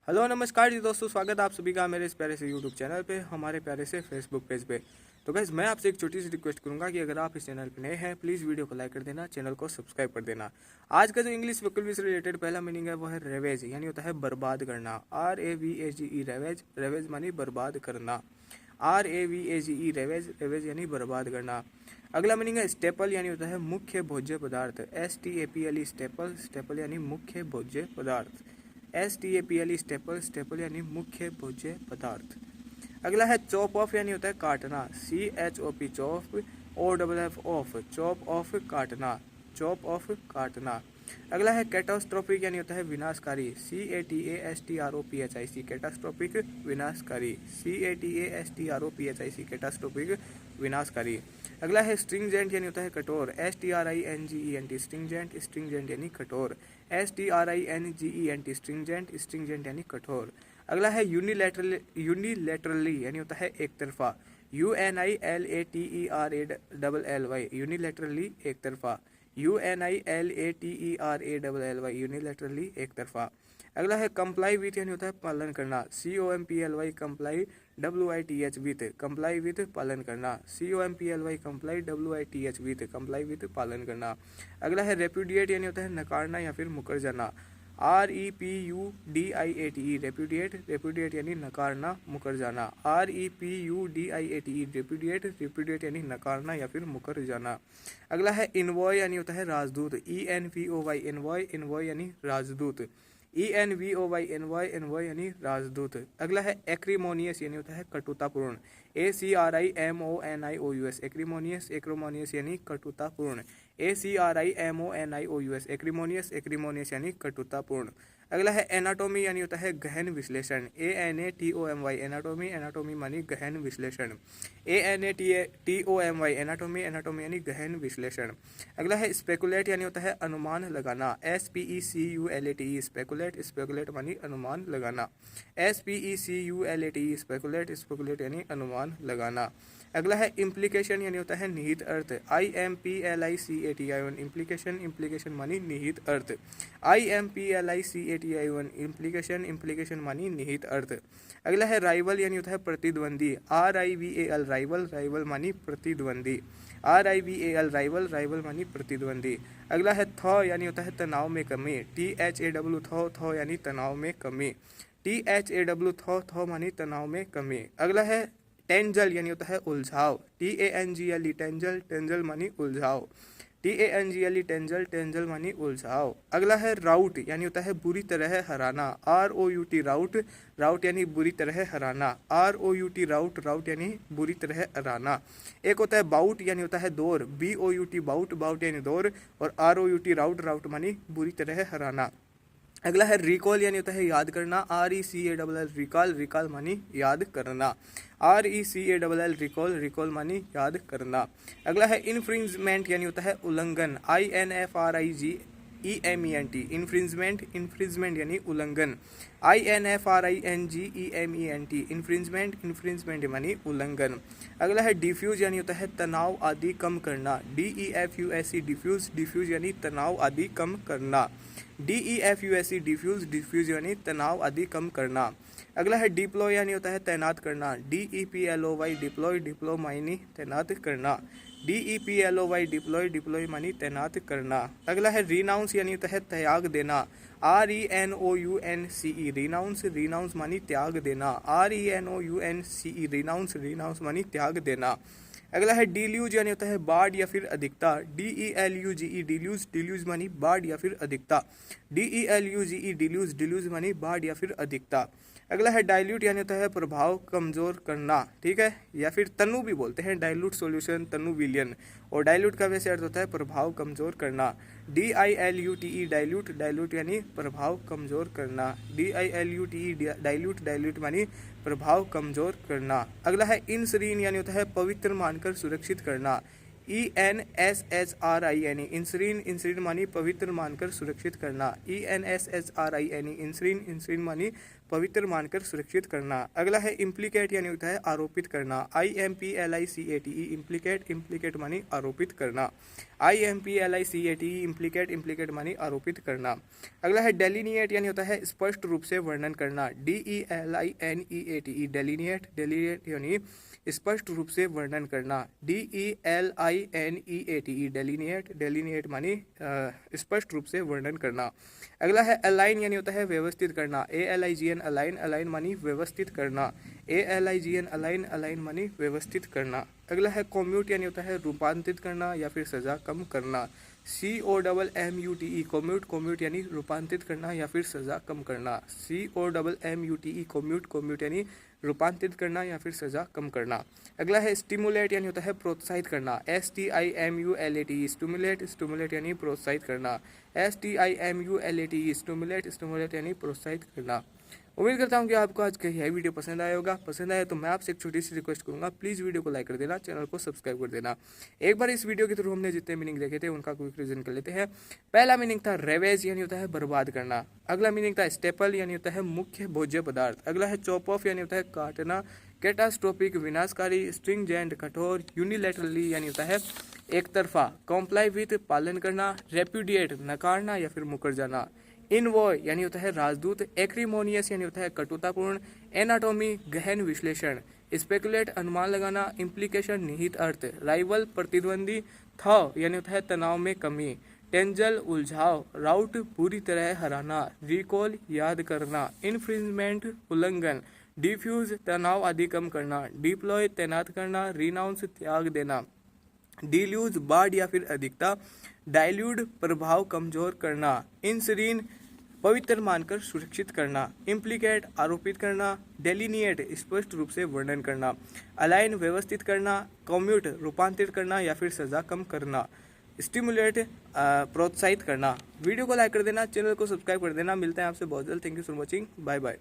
Hello नमस्कार जी दोस्तों, स्वागत है आप सभी का मेरे इस प्यारे से यूट्यूब चैनल पे, हमारे प्यारे से फेसबुक पेज पे। तो गाइस मैं आपसे एक छोटी सी रिक्वेस्ट करूंगा कि अगर आप इस चैनल पे नए हैं प्लीज़ वीडियो को लाइक कर देना, चैनल को सब्सक्राइब कर देना। आज का जो इंग्लिश वोकैबुलरी से रिलेटेड पहला मीनिंग है वो है रेवेज, यानी होता है बर्बाद करना। RAVAGE रेवेज, रेवेज मानी बर्बाद करना। RAVAGE रेवेज, रेवेज यानी बर्बाद करना। अगला मीनिंग है स्टेपल, यानी होता है मुख्य भोज्य पदार्थ। STAPLE स्टेपल, स्टेपल यानी मुख्य भोज्य पदार्थ। STAPLE स्टेपल, स्टेपल यानी मुख्य भोज्य पदार्थ। अगला है चॉप ऑफ, यानी होता है काटना। CHOP chop, OFF of, chop of काटना, चॉप ऑफ काटना। अगला है कैटास्ट्रोफिक, यानी होता है विनाशकारी। CATASTROPHIC कैटास्ट्रोफिक विनाशकारी, CATASTROPHIC कैटास्ट्रोफिक विनाशकारी। अगला है स्ट्रिंजेंट, यानी होता है कठोर। STRINGENT स्ट्रिंजेंट, स्ट्रिंजेंट यानी कठोर। STRINGENT स्ट्रिंजेंट, स्ट्रिंजेंट यानी कठोर। अगला है यूनिलैटरली, यानी होता है एक तरफा। UNILATERALLY यूनिलैटरली एक तरफा। UNILATERALLY यूनिलैटरली एक तरफा। अगला है कंप्लाई विथ, यानी होता है पालन करना। COMPLY comply, WITH with, comply with पालन करना। COMPLY comply, WITH with, comply with पालन करना। अगला है रेप्यूडिएट, यानी होता है नकारना या फिर मुकर जाना। REPUDIATE रेप्यूडिएट, रेप्यूडिएट यानी नकारना मुकर जाना। REPUDIATE रेप्यूडिएट, रेप्यूडिएट यानी नकारना या फिर मुकर जाना। अगला है इनवॉय, यानी होता है राजदूत। ENVOY इनवॉय, इनवॉय यानी राजदूत। ENVOY इनवॉय, इनवॉय यानी राजदूत। अगला है एक्रीमोनियस, यानी होता है कटुतापूर्ण। ACRIMONIOUS एक्रीमोनियस, एक्रोमोनियस यानी कटुतापूर्ण। ACRIMONIOUS एक्रीमोनियस, एक्रीमोनियस यानी कटुतापूर्ण। अगला है एनाटोमी, यानी होता है गहन विश्लेषण। ANATOMY एनाटोमी, एनाटोमी मानी गहन विश्लेषण। ANATOMY एनाटोमी, एनाटोमी यानी गहन विश्लेषण। अगला है स्पेकुलेट, यानी होता है अनुमान लगाना। SPECULATE स्पेकुलेट, स्पेकुलेट मानी अनुमान लगाना। SPECULATE स्पेकुलेट, स्पेकुलेट यानी अनुमान लगाना। अगला है इम्प्लीकेशन, यानी होता है निहित अर्थ। IMPLICATION इम्प्लीकेशन, इम्प्लीकेशन मानी निहित अर्थ। IMPLICATION इम्प्लीकेशन, इम्प्लीकेशन मानी निहित अर्थ। अगला है राइवल, यानी होता है प्रतिद्वंदी। RIVAL राइवल, राइवल मानी प्रतिद्वंदी। RIVAL राइवल, राइवल मानी प्रतिद्वंदी। अगला है थॉ, यानी होता है तनाव में कमी। THAW थॉ, थॉ यानी तनाव में कमी। THAW थॉ, थॉ मानी तनाव में कमी। अगला है टेंजल, यानी होता है उलझाव। TANGLE टेंजल, टेंजल मानी उलझाव। TANGLE टेंजल, टेंजल मानी उलझाव। अगला है राउट, यानी होता है बुरी तरह हराना। ROUT राउट, राउट यानी बुरी तरह हराना। ROUT राउट, राउट यानी बुरी तरह हराना। एक होता है बाउट, यानी होता है दौर। BOUT बाउट, बाउट यानी दौर। और ROUT राउट, राउट मानी बुरी तरह हराना। अगला है रिकॉल, यानी होता है याद करना। RECALL रिकॉल, रिकॉल मानी याद करना। RECALL रिकॉल, रिकॉल मानी याद करना। अगला है इन्फ्रिंजमेंट, यानी होता है उल्लंघन। INFRIGEMENT इन्फ्रिंजमेंट, इन्फ्रिंजमेंट यानी उल्लंघन। INFRINGEMENT इन्फ्रिंजमेंट, इन्फ्रिंजमेंट मानी उल्लंघन। अगला है डिफ्यूज, यानी होता है तनाव आदि कम करना। DEFUSE डिफ्यूज, डिफ्यूज यानी तनाव आदि कम करना। DEFUSE डिफ्यूज, डिफ्यूज यानी तनाव आदि कम करना। अगला है डिप्लॉय, यानी होता है तैनात करना। DEPLOY डिप्लॉय, डिप्लॉय मानी तैनात करना। DEPLOY डिप्लॉय, डिप्लॉय मानी तैनात करना। अगला है रिनाउंस, यानी होता है त्याग देना। RENOUNCE रिनाउंस, रिनाउंस मानी त्याग देना। RENOUNCE रिनाउंस, रिनाउंस मानी त्याग देना। अगला है डिल्यूज, यानी होता है बाढ़ या फिर अधिकता। DELUGE डिल्यूज, डिल्यूज मानी बाढ़ या फिर अधिकता। DELUGE डिल्यूज, डिल्यूज मानी बाढ़ या फिर अधिकता। अगला है डाइल्यूट, यानी होता है प्रभाव कमजोर करना। ठीक है, या फिर तनु भी बोलते हैं। डाइल्यूट सॉल्यूशन, तनु विलियन। और डाइल्यूट का वैसे अर्थ होता है प्रभाव कमजोर करना। DILUTE डाइल्यूट, डाइल्यूट यानी प्रभाव कमजोर करना। DILUTE डाइल्यूट, डाइल्यूट मानी प्रभाव कमजोर करना। अगला है इंसरीन, यानी होता है पवित्र मानकर सुरक्षित करना। ENSHRINE इंसरीन, इंसरीन मानी पवित्र मानकर सुरक्षित करना। ENSHRINE इंसरीन, इंसरीन मानी पवित्र मानकर सुरक्षित करना। अगला है इम्प्लीकेट यानी होता है आरोपित करना। IMPLICATE इम्प्लीकेट, इम्प्लीकेट मानी आरोपित करना। IMPLICATE इम्प्लीकेट, इम्प्लीकेट मानी आरोपित करना। अगला है डेलिनिएट यानी होता है स्पष्ट रूप से वर्णन करना। DELINEATE डेलिनिएट, डेलिनिएट यानी स्पष्ट रूप से वर्णन करना। DELINEATE डेलिनिएट, डेलिनिएट मानी स्पष्ट रूप से वर्णन करना। अगला है अलाइन यानी होता है व्यवस्थित करना। ALIGN अलाइन, अलाइन मानी व्यवस्थित करना। ALIGN अलाइन, अलाइन मानी व्यवस्थित करना। अगला है कॉम्यूट यानी होता है रूपांतरित करना या फिर सजा कम करना। COMMUTE कॉम्यूट, कॉम्यूट यानी रूपांतरित करना या फिर सजा कम करना। COMMUTE कॉम्यूट, कॉम्यूट यानी रूपांतरित करना या फिर सजा कम करना। अगला है स्टिमुलेट यानी होता है प्रोत्साहित करना। STIMULATE स्टिमुलेट, स्टिमुलेट यानी प्रोत्साहित करना। STIMULATE स्टिमुलेट, स्टिमुलेट यानी प्रोत्साहित करना। उम्मीद करता हूँ कि आपको आज का यह वीडियो पसंद आया होगा। पसंद आया तो मैं आपसे एक छोटी सी रिक्वेस्ट करूंगा, प्लीज़ वीडियो को लाइक कर देना, चैनल को सब्सक्राइब कर देना। एक बार इस वीडियो के थ्रू हमने जितने मीनिंग देखे थे उनका क्विक रिवीजन कर लेते हैं। पहला मीनिंग था रेवेज यानी होता है बर्बाद करना। अगला मीनिंग था स्टेपल यानी होता है मुख्य भोज्य पदार्थ। अगला है चॉप ऑफ यानी होता है काटना। कैटास्ट्रोफिक विनाशकारी। स्ट्रिंजेंट कठोर। यूनिलैटरली यानी होता है एक तरफा। कॉम्प्लाई विथ पालन करना। रेप्यूडिएट नकारना या फिर मुकर जाना। इनवॉय यानी होता है राजदूत। एक्रीमोनियस यानी होता है कटुतापूर्ण। एनाटॉमी गहन विश्लेषण। स्पेकुलेट अनुमान लगाना। इम्प्लीकेशन निहित अर्थ। राइवल प्रतिद्वंदी। थॉ यानी होता है तनाव में कमी। टेंजल उलझाव। राउट पूरी तरह हराना। रिकॉल याद करना। इन्फ्रिंजमेंट उल्लंघन। डिफ्यूज तनाव आदि कम करना। डिप्लॉय तैनात करना। रिनाउंस त्याग देना। डिल्यूज बाढ़ या फिर अधिकता। डाइल्यूड प्रभाव कमजोर करना। इंसरीन पवित्र मानकर सुरक्षित करना। इम्प्लीकेट आरोपित करना। डेलिनिएट स्पष्ट रूप से वर्णन करना। अलाइन व्यवस्थित करना। कम्यूट रूपांतरित करना या फिर सजा कम करना। स्टिमुलेट प्रोत्साहित करना। वीडियो को लाइक कर देना, चैनल को सब्सक्राइब कर देना। मिलते हैं आपसे बहुत जल्द। Thank you for watching, bye bye.